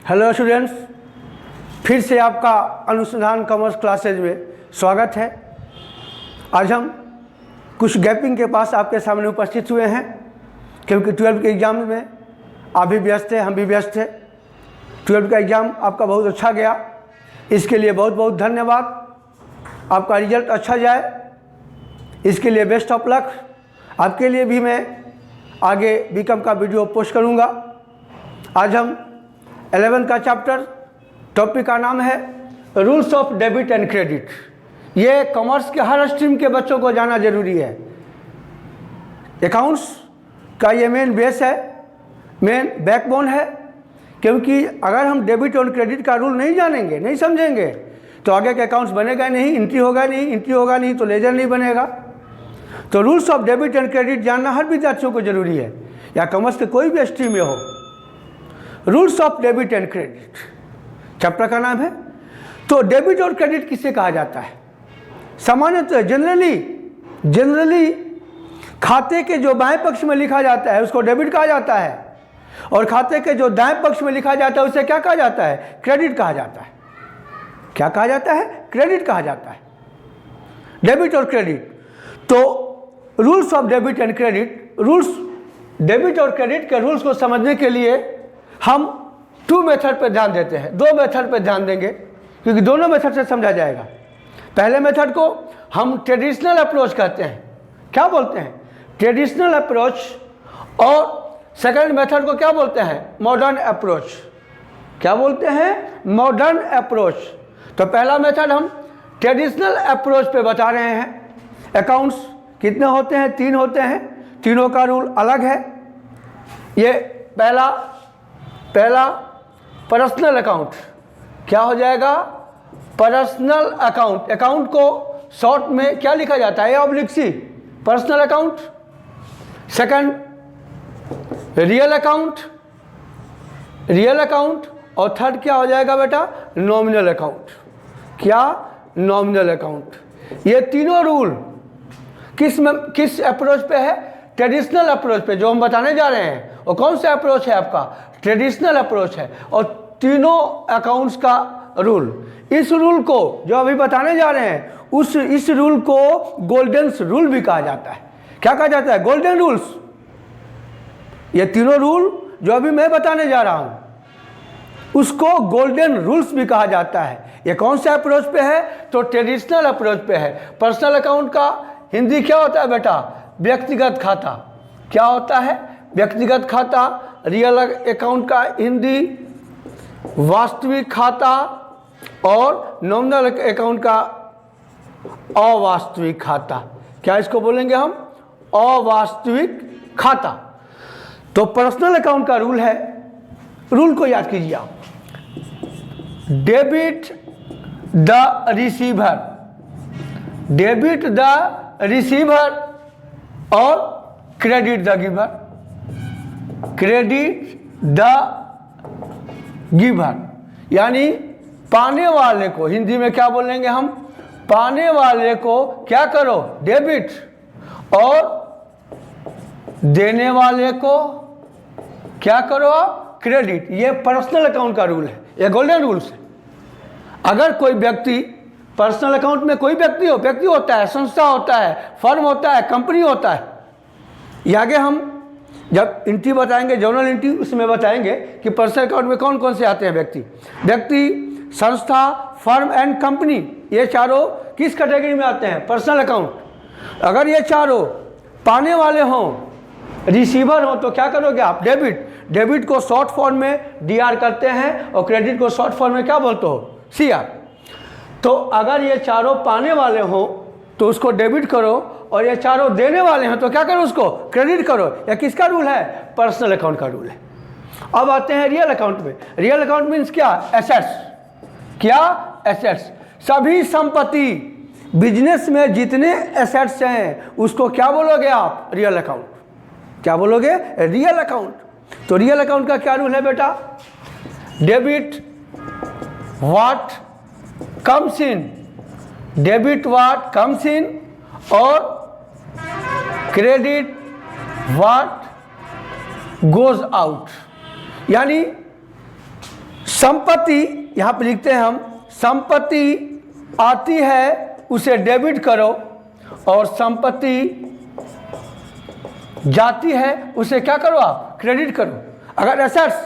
Hello students, फिर से आपका अनुसंधान कॉमर्स क्लासेज में स्वागत है। आज हम कुछ गैपिंग के पास आपके सामने उपस्थित हुए हैं, क्योंकि 12th के एग्ज़ाम में आप भी व्यस्त थे, हम भी व्यस्त थे। 12th का एग्ज़ाम आपका बहुत अच्छा गया, इसके लिए बहुत बहुत धन्यवाद। आपका रिजल्ट अच्छा जाए, इसके लिए बेस्ट ऑफ लक। आपके लिए भी मैं आगे बीकॉम का वीडियो पोस्ट करूँगा। आज हम 11th का चैप्टर, टॉपिक का नाम है rules of debit and credit. ये कॉमर्स के हर स्ट्रीम के बच्चों को जाना जरूरी है। अकाउंट्स का ये मेन बेस है, मेन बैकबोन है, क्योंकि अगर हम डेबिट और क्रेडिट का रूल नहीं जानेंगे, नहीं समझेंगे, तो आगे के अकाउंट्स बनेगा नहीं, एंट्री होगा नहीं तो लेजर नहीं बनेगा। तो rules of debit and credit जानना हर विद्यार्थियों को जरूरी है, या कॉमर्स के कोई भी स्ट्रीम में हो। Rules of debit and credit chapter का नाम है। तो डेबिट और क्रेडिट किसे कहा जाता है? सामान्यतः जनरली खाते के जो बाएं पक्ष में लिखा जाता है उसको डेबिट कहा जाता है, और खाते के जो दाएं पक्ष में लिखा जाता है उसे क्या कहा जाता है? क्रेडिट कहा जाता है। क्या कहा जाता है? क्रेडिट कहा जाता है। डेबिट और क्रेडिट। तो rules of debit and credit, rules debit और क्रेडिट के रूल्स को समझने के लिए हम 2 मेथड पर ध्यान देते हैं, 2 मेथड पर ध्यान देंगे, क्योंकि दोनों मेथड से समझा जाएगा। पहले मेथड को हम ट्रेडिशनल अप्रोच कहते हैं। क्या बोलते हैं? Traditional approach. और सेकंड मेथड को क्या बोलते हैं? Modern approach. क्या बोलते हैं? Modern approach. तो पहला मेथड हम ट्रेडिशनल अप्रोच पे बता रहे हैं। अकाउंट्स कितने होते हैं? 3 होते हैं, तीनों का रूल अलग है। ये पहला पर्सनल अकाउंट। क्या हो जाएगा? Personal account. अकाउंट को शॉर्ट में क्या लिखा जाता है? A/C, personal account. Second real account. और थर्ड क्या हो जाएगा बेटा? Nominal account. क्या? Nominal account. ये तीनों रूल किस अप्रोच पे है? ट्रेडिशनल अप्रोच पे। जो हम बताने जा रहे हैं वो कौन सा अप्रोच है आपका? ट्रेडिशनल अप्रोच है। और तीनों अकाउंट्स का रूल, इस रूल को जो अभी बताने जा रहे हैं इस रूल को गोल्डन रूल भी कहा जाता है। क्या कहा जाता है? Golden rules. ये तीनों रूल जो अभी मैं बताने जा रहा हूं उसको गोल्डन रूल्स भी कहा जाता है। ये कौन सा अप्रोच पे है? तो ट्रेडिशनल अप्रोच पे है। पर्सनल अकाउंट का हिंदी क्या होता है बेटा? व्यक्तिगत खाता। क्या होता है? व्यक्तिगत खाता। रियल अकाउंट का हिंदी वास्तविक खाता, और नॉमिनल अकाउंट का अवास्तविक खाता। क्या इसको बोलेंगे हम? अवास्तविक खाता। तो पर्सनल अकाउंट का रूल है, रूल को याद कीजिए आप। डेबिट द रिसीवर और क्रेडिट द गिवर। यानी पाने वाले को, हिंदी में क्या बोलेंगे हम? पाने वाले को क्या करो? डेबिट। और देने वाले को क्या करो आप? क्रेडिट। ये पर्सनल अकाउंट का रूल है, ये गोल्डन रूल्स है। अगर कोई व्यक्ति, पर्सनल अकाउंट में कोई व्यक्ति होता है, संस्था होता है, फर्म होता है, कंपनी होता है। ये आगे हम जब एंट्री बताएंगे, जर्नल एंट्री, उसमें बताएंगे कि पर्सनल अकाउंट में कौन कौन से आते हैं व्यक्ति, संस्था, फर्म एंड कंपनी। ये चारों किस कैटेगरी में आते हैं? Personal account. अगर ये चारों पाने वाले हों, रिसीवर हों, तो क्या करोगे आप? डेबिट को शॉर्ट फॉर्म में DR करते हैं, और क्रेडिट को शॉर्ट फॉर्म में क्या बोलते हो? CR। तो अगर ये चारों पाने वाले हों तो उसको डेबिट करो, और ये चारों देने वाले हैं तो क्या करो? उसको क्रेडिट करो। यह किसका रूल है? पर्सनल अकाउंट का रूल है। अब आते हैं रियल अकाउंट में। रियल अकाउंट मीन्स क्या? एसेट्स। क्या? एसेट्स। सभी संपत्ति, बिजनेस में जितने एसेट्स हैं उसको क्या बोलोगे आप? Real account. क्या बोलोगे? Real account. तो रियल अकाउंट का क्या रूल है बेटा? डेबिट व्हाट कम्स इन, और क्रेडिट व्हाट गोज आउट। यानी संपत्ति यहाँ पे लिखते हैं हम, संपत्ति आती है उसे डेबिट करो, और संपत्ति जाती है उसे क्या करो आप, क्रेडिट करो। अगर एसेट्स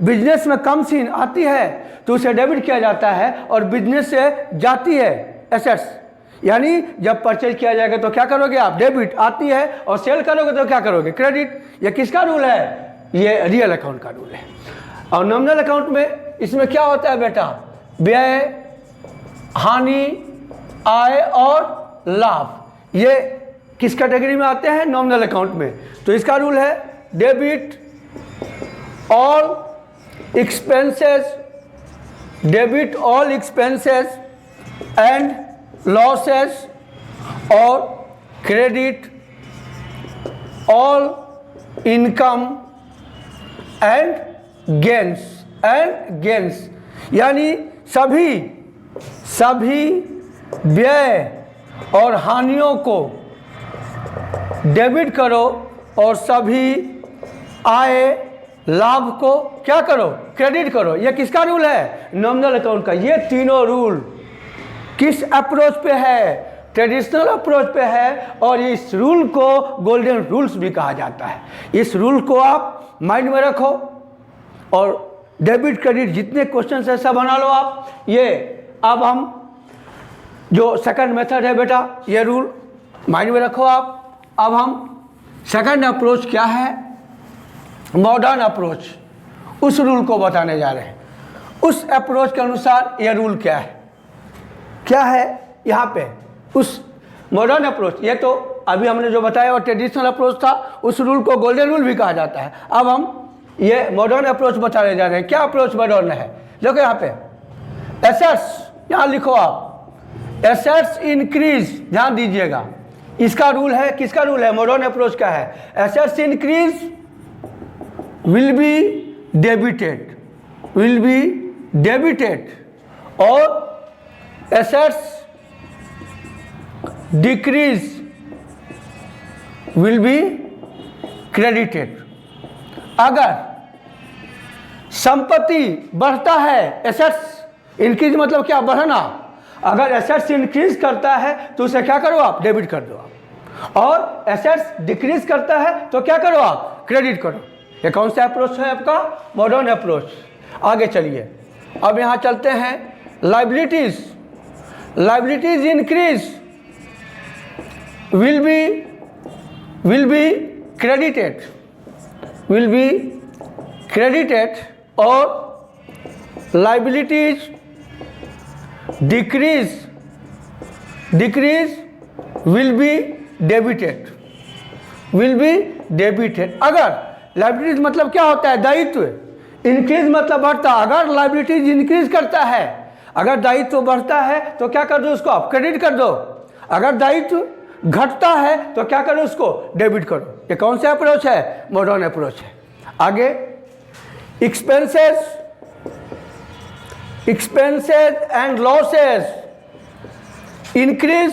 बिजनेस में कम सीन आती है तो उसे डेबिट किया जाता है, और बिजनेस से जाती है एसेट्स, यानी जब परचेज किया जाएगा तो क्या करोगे आप, डेबिट आती है, और सेल करोगे तो क्या करोगे, क्रेडिट। ये किसका रूल है, ये रियल अकाउंट का रूल है। और नॉमिनल अकाउंट में इसमें क्या होता है बेटा, व्यय, हानि, आय और लाभ, ये किस कैटेगरी में आते हैं, नॉमिनल अकाउंट में। तो इसका रूल है debit all expenses, debit all expenses and losses, और credit all income and gains, यानी सभी व्यय और हानियों को डेबिट करो, और सभी आय लाभ को क्या करो, क्रेडिट करो। यह किसका रूल है, नॉमिनल अकाउंट का। ये तीनों रूल किस अप्रोच पे है, ट्रेडिशनल अप्रोच पे है, और इस रूल को गोल्डन रूल्स भी कहा जाता है। इस रूल को आप माइंड में रखो, और डेबिट क्रेडिट जितने क्वेश्चन है सब बना लो आप। ये अब हम जो सेकंड मेथड है बेटा, ये रूल माइंड में रखो आप। अब हम सेकंड अप्रोच क्या है, मॉडर्न अप्रोच, उस रूल को बताने जा रहे हैं। उस अप्रोच के अनुसार ये रूल क्या है यहाँ पे, उस मॉडर्न अप्रोच। ये तो अभी हमने जो बताया वो ट्रेडिशनल अप्रोच था, उस रूल को गोल्डन रूल भी कहा जाता है। अब हम ये मॉडर्न अप्रोच बताने जा रहे हैं। क्या अप्रोच मॉडर्न है, देखो यहाँ पे एसेट्स, यहाँ लिखो आप, एसेट्स इंक्रीज, ध्यान दीजिएगा, इसका रूल है, किसका रूल है, मॉडर्न अप्रोच का है। Assets increase will be debited, और assets decrease will be credited। अगर संपत्ति बढ़ता है, एसेट्स इंक्रीज मतलब क्या, बढ़ना। अगर एसेट्स इंक्रीज करता है तो उसे क्या करो आप, डेबिट कर दो आप, और एसेट्स डिक्रीज करता है तो क्या करो आप, क्रेडिट करो। ये कौन सा अप्रोच है आपका, मॉडर्न अप्रोच। आगे चलिए, अब यहाँ चलते हैं liabilities. Liabilities increase will be credited, और liabilities decrease will be debited. अगर लाइबिलिटीज मतलब क्या होता है, दायित्व। इंक्रीज मतलब बढ़ता, अगर लाइबिलिटीज इंक्रीज करता है, अगर दायित्व बढ़ता है तो क्या कर दो, उसको आप क्रेडिट कर दो। अगर दायित्व घटता है तो क्या करो, उसको डेबिट करो। ये कौन सा अप्रोच है, मॉडर्न अप्रोच है। आगे expenses and losses increase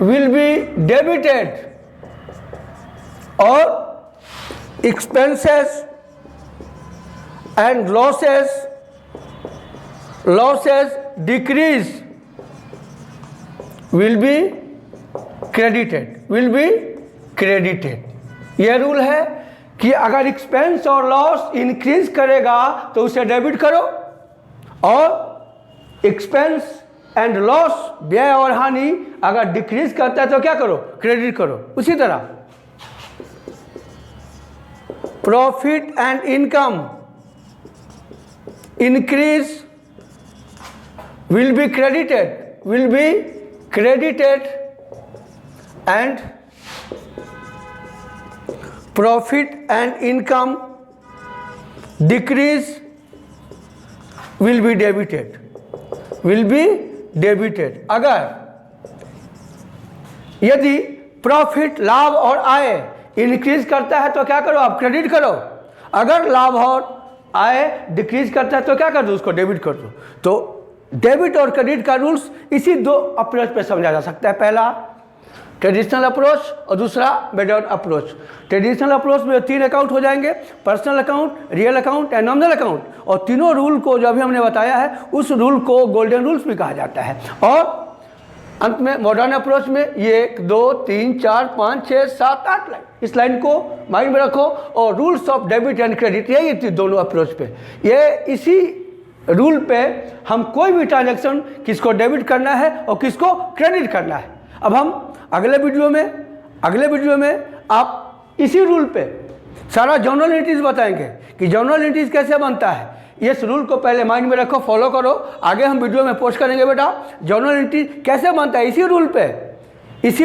will be debited, और expenses and losses decrease will be credited। यह रूल है कि अगर एक्सपेंस और लॉस इंक्रीज करेगा तो उसे डेबिट करो, और एक्सपेंस एंड लॉस, व्यय और हानि, अगर डिक्रीज करता है तो क्या करो, क्रेडिट करो। उसी तरह profit and income increase will B credited, and profit and income decrease will be debited। अगर यदि प्रॉफिट, लाभ और आय इंक्रीज करता है तो क्या करो आप, क्रेडिट करो। अगर लाभ और आय डिक्रीज करता है तो क्या कर दो, उसको डेबिट कर दो। तो डेबिट और क्रेडिट का रूल्स इसी दो अप्रोच पे समझा जा सकता है। पहला ट्रेडिशनल अप्रोच और दूसरा मॉडर्न अप्रोच। ट्रेडिशनल अप्रोच में 3 अकाउंट हो जाएंगे, personal account, real account and nominal account, और तीनों रूल को जो अभी हमने बताया है उस रूल को गोल्डन रूल्स भी कहा जाता है। और अंत में मॉडर्न अप्रोच में ये 1 2 3 4 5 6 7 8 लाइन, इस लाइन को माइंड में रखो। और rules of debit and credit, यही थी दोनों अप्रोच पे। ये इसी रूल पे हम कोई भी ट्रांजैक्शन किसको डेबिट करना है और किसको क्रेडिट करना है। अब हम अगले वीडियो में आप इसी रूल पे सारा जर्नल एंट्रीज बताएंगे कि जर्नल एंट्रीज कैसे बनता है। इस रूल को पहले माइंड में रखो, फॉलो करो। आगे हम वीडियो में पोस्ट करेंगे बेटा जर्नल एंट्री कैसे बनता है। इसी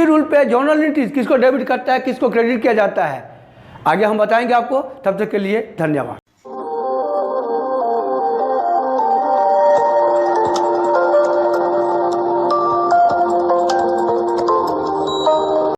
रूल पे जर्नल एंट्रीज किसको डेबिट करता है, किसको क्रेडिट किया जाता है, आगे हम बताएंगे आपको। तब तक के लिए धन्यवाद।